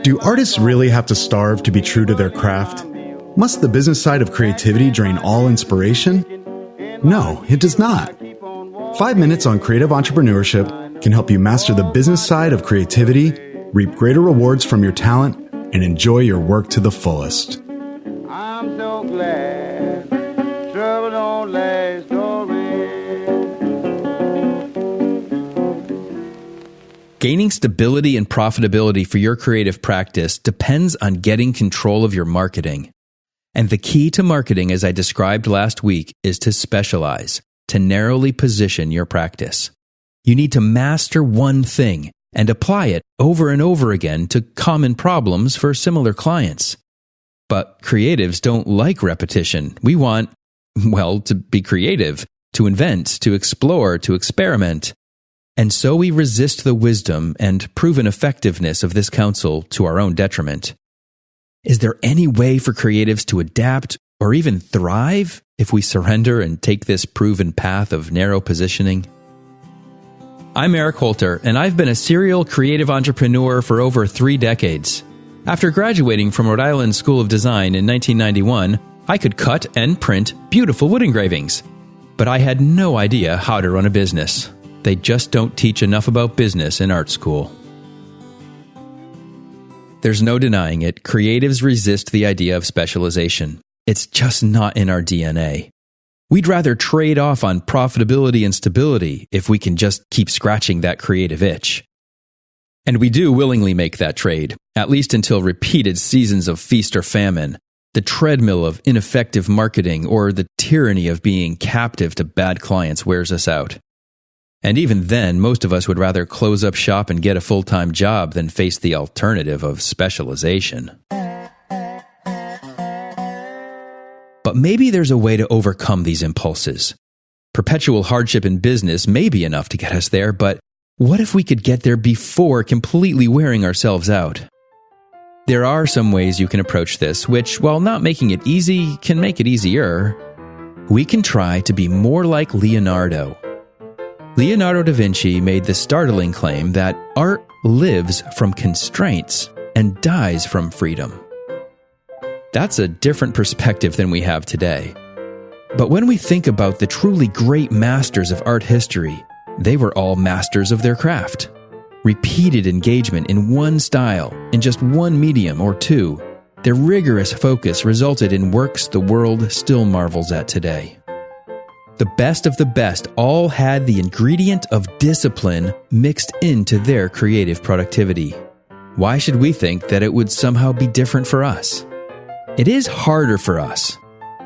Do artists really have to starve to be true to their craft? Must the business side of creativity drain all inspiration? No, it does not. 5 minutes on creative entrepreneurship can help you master the business side of creativity, reap greater rewards from your talent, and enjoy your work to the fullest. I'm so glad trouble don't last always. Gaining stability and profitability for your creative practice depends on getting control of your marketing. And the key to marketing, as I described last week, is to specialize, to narrowly position your practice. You need to master one thing and apply it over and over again to common problems for similar clients. But creatives don't like repetition. We want, to be creative, to invent, to explore, to experiment. And so we resist the wisdom and proven effectiveness of this counsel to our own detriment. Is there any way for creatives to adapt or even thrive if we surrender and take this proven path of narrow positioning? I'm Eric Holter, and I've been a serial creative entrepreneur for over 3 decades. After graduating from Rhode Island School of Design in 1991, I could cut and print beautiful wood engravings. But I had no idea how to run a business. They just don't teach enough about business in art school. There's no denying it, creatives resist the idea of specialization. It's just not in our DNA. We'd rather trade off on profitability and stability if we can just keep scratching that creative itch. And we do willingly make that trade, at least until repeated seasons of feast or famine, the treadmill of ineffective marketing, or the tyranny of being captive to bad clients wears us out. And even then, most of us would rather close up shop and get a full-time job than face the alternative of specialization. But maybe there's a way to overcome these impulses. Perpetual hardship in business may be enough to get us there, but what if we could get there before completely wearing ourselves out? There are some ways you can approach this, which, while not making it easy, can make it easier. We can try to be more like Leonardo. Leonardo da Vinci made the startling claim that art lives from constraints and dies from freedom. That's a different perspective than we have today. But when we think about the truly great masters of art history, they were all masters of their craft. Repeated engagement in one style, in just one medium or two, their rigorous focus resulted in works the world still marvels at today. The best of the best all had the ingredient of discipline mixed into their creative productivity. Why should we think that it would somehow be different for us? It is harder for us.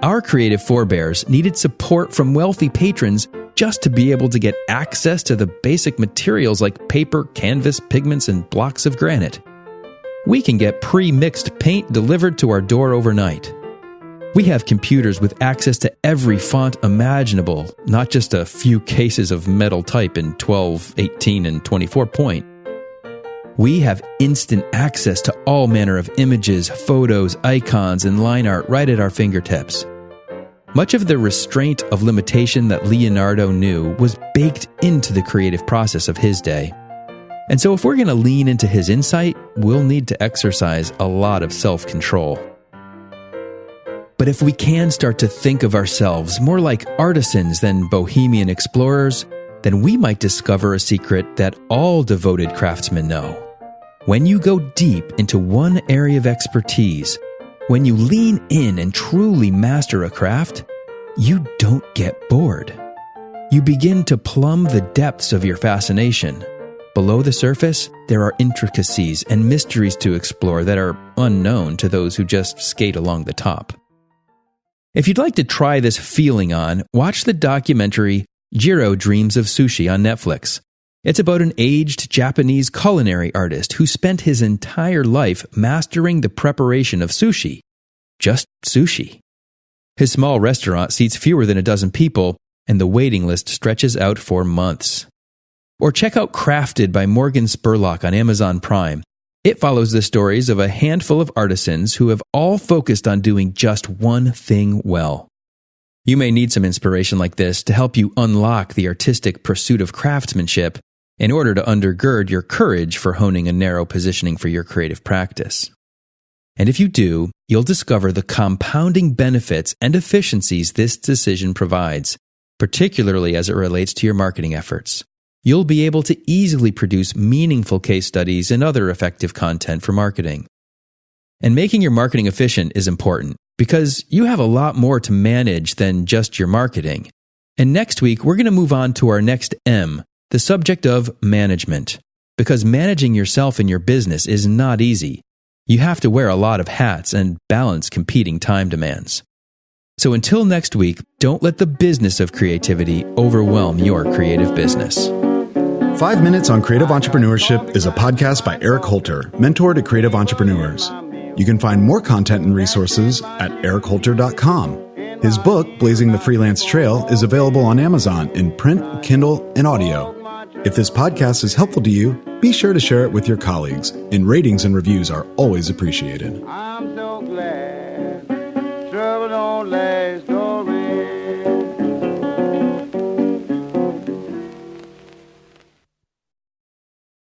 Our creative forebears needed support from wealthy patrons just to be able to get access to the basic materials like paper, canvas, pigments, and blocks of granite. We can get pre-mixed paint delivered to our door overnight. We have computers with access to every font imaginable, not just a few cases of metal type in 12, 18, and 24 point. We have instant access to all manner of images, photos, icons, and line art right at our fingertips. Much of the restraint of limitation that Leonardo knew was baked into the creative process of his day. And so if we're going to lean into his insight, we'll need to exercise a lot of self-control. But if we can start to think of ourselves more like artisans than bohemian explorers, then we might discover a secret that all devoted craftsmen know. When you go deep into one area of expertise, when you lean in and truly master a craft, you don't get bored. You begin to plumb the depths of your fascination. Below the surface, there are intricacies and mysteries to explore that are unknown to those who just skate along the top. If you'd like to try this feeling on, watch the documentary Jiro Dreams of Sushi on Netflix. It's about an aged Japanese culinary artist who spent his entire life mastering the preparation of sushi. Just sushi. His small restaurant seats fewer than a dozen people, and the waiting list stretches out for months. Or check out Crafted by Morgan Spurlock on Amazon Prime. It follows the stories of a handful of artisans who have all focused on doing just one thing well. You may need some inspiration like this to help you unlock the artistic pursuit of craftsmanship, in order to undergird your courage for honing a narrow positioning for your creative practice. And if you do, you'll discover the compounding benefits and efficiencies this decision provides, particularly as it relates to your marketing efforts. You'll be able to easily produce meaningful case studies and other effective content for marketing. And making your marketing efficient is important because you have a lot more to manage than just your marketing. And next week, we're going to move on to our next M, the subject of management. Because managing yourself and your business is not easy. You have to wear a lot of hats and balance competing time demands. So until next week, don't let the business of creativity overwhelm your creative business. 5 Minutes on Creative Entrepreneurship is a podcast by Eric Holter, mentor to creative entrepreneurs. You can find more content and resources at erichholter.com. His book, Blazing the Freelance Trail, is available on Amazon in print, Kindle, and audio. If this podcast is helpful to you, be sure to share it with your colleagues, and ratings and reviews are always appreciated. I'm so glad.